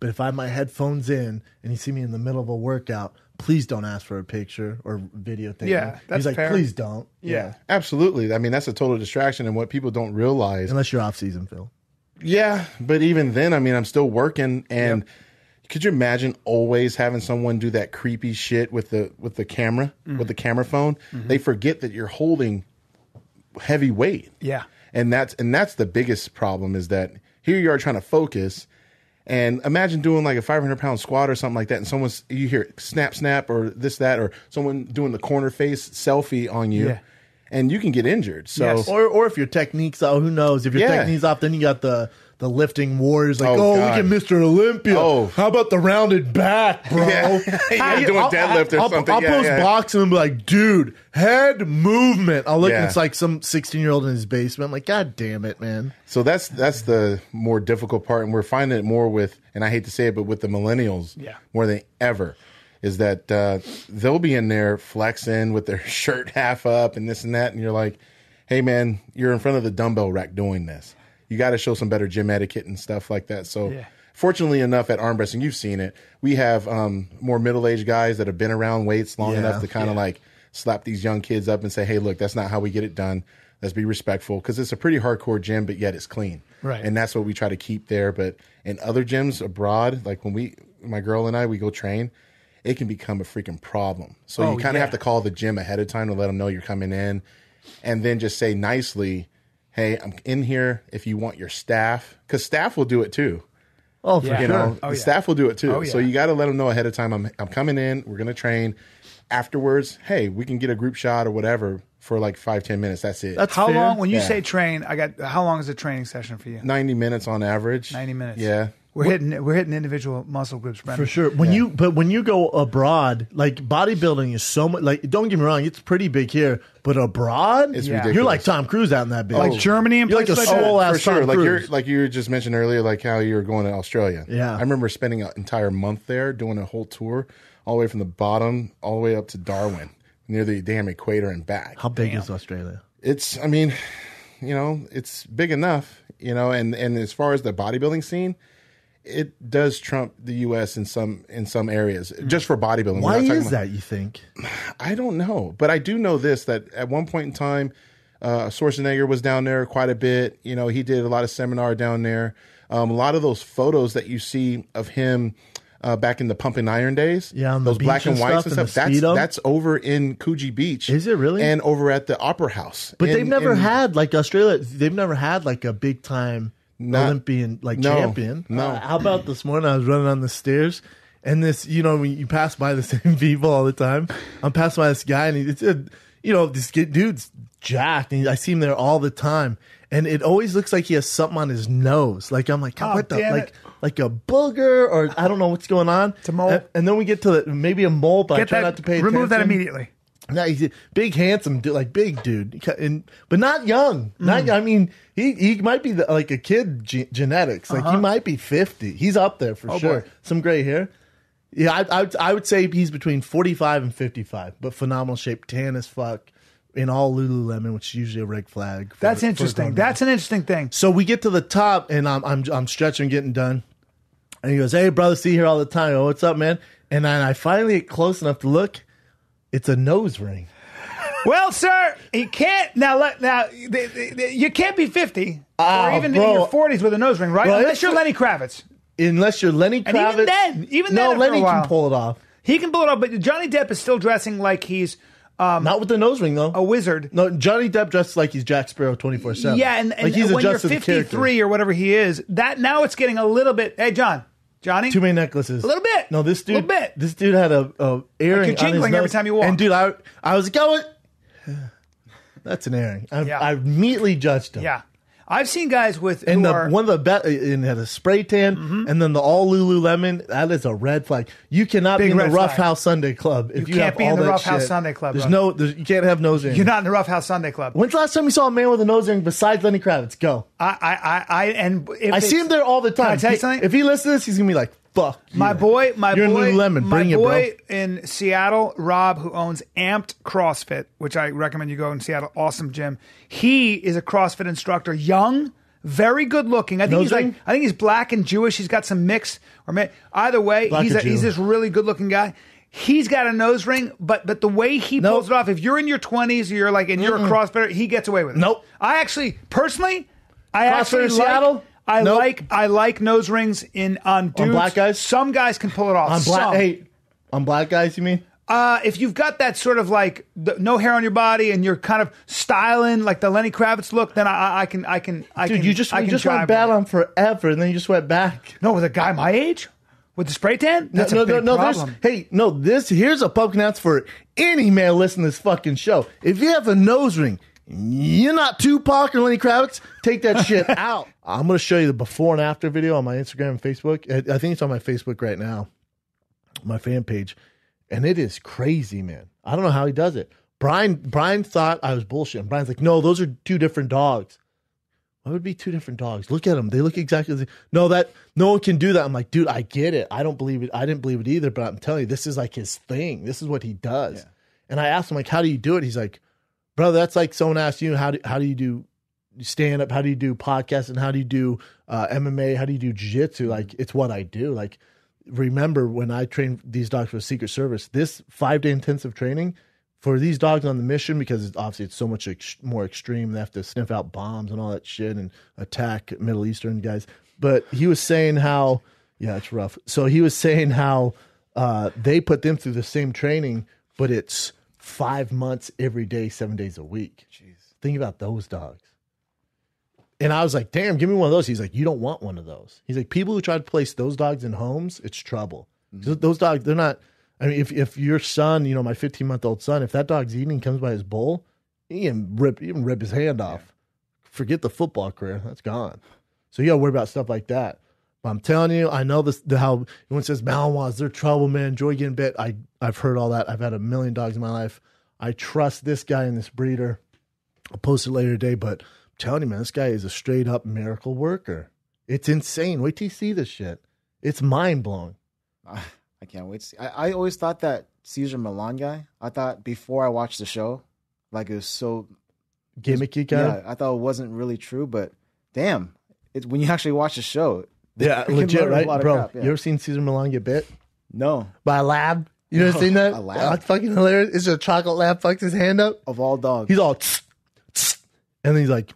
But if I have my headphones in and you see me in the middle of a workout, please don't ask for a picture or video thing. Yeah, that's He's like, fair. please don't. Yeah. Absolutely. I mean, that's a total distraction. And what people don't realize. Unless you're off season, Phil. Yeah. But even then, I mean, I'm still working. And could you imagine always having someone do that creepy shit with the camera, with the camera phone? They forget that you're holding heavy weight. Yeah. And that's the biggest problem is that here you are trying to focus. And imagine doing like a 500-pound squat or something like that, and you hear snap, snap, or this, that, or someone doing the corner face selfie on you, and you can get injured. So, Yes. Or if your technique's out, who knows? If your technique's off, then you got the lifting warriors like, God. we get Mr. Olympia. Oh. How about the rounded back, bro? Yeah, doing deadlift or something. I'll post boxing and be like, dude, head movement. I'll look and it's like some 16-year-old in his basement. I'm like, God damn it, man. So that's the more difficult part, and we're finding it more with, and I hate to say it, but with the millennials more than ever, is that they'll be in there flexing with their shirt half up and this and that, and you're like, hey, man, you're in front of the dumbbell rack doing this. You got to show some better gym etiquette and stuff like that. So fortunately enough at arm wrestling, you've seen it, we have more middle-aged guys that have been around weights long enough to kind of like slap these young kids up and say, hey, look, that's not how we get it done. Let's be respectful, because it's a pretty hardcore gym, but yet it's clean. Right. And that's what we try to keep there. But in other gyms abroad, like when my girl and I, we go train, it can become a freaking problem. So you kind of have to call the gym ahead of time to let them know you're coming in, and then just say nicely, hey, I'm in here if you want your staff, because staff will do it too. Oh, for You sure. know, the staff will do it too. Oh, yeah. So you got to let them know ahead of time, I'm coming in, we're going to train. Afterwards, hey, we can get a group shot or whatever for like 5-10 minutes. That's it. That's How fair. long, when you say train, how long is a training session for you? 90 minets on average. 90 minutes. Yeah. We're hitting individual muscle groups, Brendan. For sure. When you go abroad, like bodybuilding is so much, like, don't get me wrong, it's pretty big here, but abroad, It's Yeah. ridiculous. you're like Tom Cruise out in that bitch. Like Germany and You're like a places like that? swole ass For sure. Tom Cruise. Like you just mentioned earlier, like how you were going to Australia. Yeah. I remember spending an entire month there doing a whole tour all the way from the bottom all the way up to Darwin, near the damn equator and back. How big is Australia? It's it's big enough, and as far as the bodybuilding scene, it does trump the U.S. in some areas, just for bodybuilding. Why is that, you think? I don't know, but I do know this, that at one point in time, Schwarzenegger was down there quite a bit. He did a lot of seminar down there. A lot of those photos that you see of him back in the Pumping Iron days, on the those beach black and whites and and stuff, the Speedo? that's over in Coogee Beach. Is it really? And over at the Opera House. But they've never had, like, Australia, they've never had, like, a big time Olympian, like, champion. No. How about this morning I was running on the stairs, and this, when you pass by the same people all the time, I'm passing by this guy, and this dude's jacked, and I see him there all the time, and it always looks like he has something on his nose. Like, I'm like, what the, like a booger, or I don't know what's going on. It's a mole. And then we get to maybe a mole, but I try not to pay attention. Remove that immediately. No, he's a big, handsome, like big dude, but not young. Not, I mean, he might be like a kid genetics. Like he might be 50. He's up there for sure. Boy. Some gray hair. Yeah, I would say he's between 45 and 55, but phenomenal shape, tan as fuck, in all Lululemon, which is usually a red flag. That's interesting. That's an interesting thing. So we get to the top, and I'm stretching, getting done, and he goes, "Hey, brother, see you here all the time." I go, "What's up, man?" And then I finally get close enough to look. It's a nose ring. Well, sir, he can't you can't be 50 or even bro. in your 40s with a nose ring, right? Bro, Unless you're Lenny Kravitz. Unless you're Lenny Kravitz. And even then, Lenny after a while, can pull it off. He can pull it off, but Johnny Depp is still dressing like he's Not with the nose ring, though. a wizard. No, Johnny Depp dresses like he's Jack Sparrow 24/7. Yeah, and like he's when you're adjusted the 53 or whatever he is, that now it's getting a little bit. Hey, Johnny, too many necklaces. A little bit. No, this dude. A little bit. This dude had a earring Like you're on his jingling nose. every time you walk. And dude, I was going. That's an earring. I immediately judged him. Yeah, I've seen guys with And who are, one of the best, and had a spray tan, and then the all Lululemon. That is a red flag. You cannot Big be in the red Rough flag. House Sunday Club if you can't have be in all the that Rough House shit. Sunday Club, There's bro. you can't have nose ring. you're not in the Rough House Sunday Club. When's the last time you saw a man with a nose ring besides Lenny Kravitz? Go. I See him there all the time. Can I tell you something? If he listens to this, he's gonna be like, "Fuck you." My boy, You're in Lululemon. Bring my it, boy bro. in Seattle, Rob, who owns Amped CrossFit, which I recommend you go in Seattle. Awesome gym. He is a CrossFit instructor, young, very good looking. I think he's black and Jewish. He's got some mix. Either way, he's this really good looking guy. He's got a nose ring, but the way he pulls it off, if you're in your 20s or you're like, and you're a CrossFitter, he gets away with it. Nope. I actually, personally, Seattle? I like nose rings on dudes. On black guys? Some guys can pull it off. On black guys, you mean? If you've got that sort of like no hair on your body and you're kind of styling like the Lenny Kravitz look, then I can. Dude, you just went bad on forever, and then you just went back. No, with a guy my age. With the spray tan? That's a big problem. Here's a public announcement for any man listening to this fucking show. If you have a nose ring, you're not Tupac or Lenny Kravitz, take that shit out. I'm going to show you the before and after video on my Instagram and Facebook. I think it's on my Facebook right now, my fan page. And it is crazy, man. I don't know how he does it. Brian thought I was bullshitting. Brian's like, no, those are two different dogs. Why would it be two different dogs? Look at them. They look exactly the same. No one can do that. I'm like, dude, I get it. I don't believe it. I didn't believe it either, but I'm telling you, this is like his thing. This is what he does. Yeah. And I asked him, like, how do you do it? He's like, brother, that's like someone asked you, how do you do stand-up? How do you do podcasts? And how do you do MMA? How do you do jiu-jitsu? Like, it's what I do. Like, remember when I trained these dogs for the Secret Service, this 5-day intensive training for these dogs on the mission, because it's so much more extreme. They have to sniff out bombs and all that shit and attack Middle Eastern guys. But he was saying how, it's rough. So he was saying how they put them through the same training, but it's 5 months every day, 7 days a week. Jeez. Think about those dogs. And I was like, damn, give me one of those. He's like, you don't want one of those. He's like, people who try to place those dogs in homes, it's trouble. Mm-hmm. Those dogs, they're not... I mean, if your son, my 15-month-old son, if that dog's eating and comes by his bowl, he can rip his hand off. Yeah. Forget the football career. That's gone. So you got to worry about stuff like that. But I'm telling you, I know how everyone says, Malinois, they're trouble, man. Joy getting bit. I've heard all that. I've had 1 million dogs in my life. I trust this guy and this breeder. I'll post it later today, but I'm telling you, man, this guy is a straight-up miracle worker. It's insane. Wait till you see this shit. It's mind-blowing. I can't wait to see. I always thought that Cesar Millan guy, I thought before I watched the show, like it was so gimmicky guy. Yeah, I thought it wasn't really true, but damn, it's when you actually watch the show. Yeah, legit, right? Bro, crap, yeah. You ever seen Cesar Millan get bit? No. By a lab? You ever seen that? A lab? That's fucking hilarious. It's a chocolate lab fucks his hand up. Of all dogs. He's all, tss, tss, and then he's like,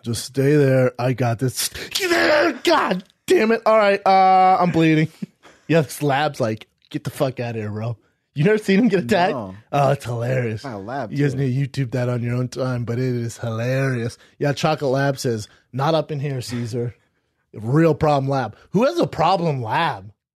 just stay there. I got this. God damn it. All right, I'm bleeding. Yeah, this lab's like, get the fuck out of here, bro. You never seen him get attacked? No. Oh, it's hilarious. Wow, lab. You guys need to YouTube that on your own time, but it is hilarious. Yeah, Chocolate Lab says, not up in here, Caesar. Real problem lab. Who has a problem lab?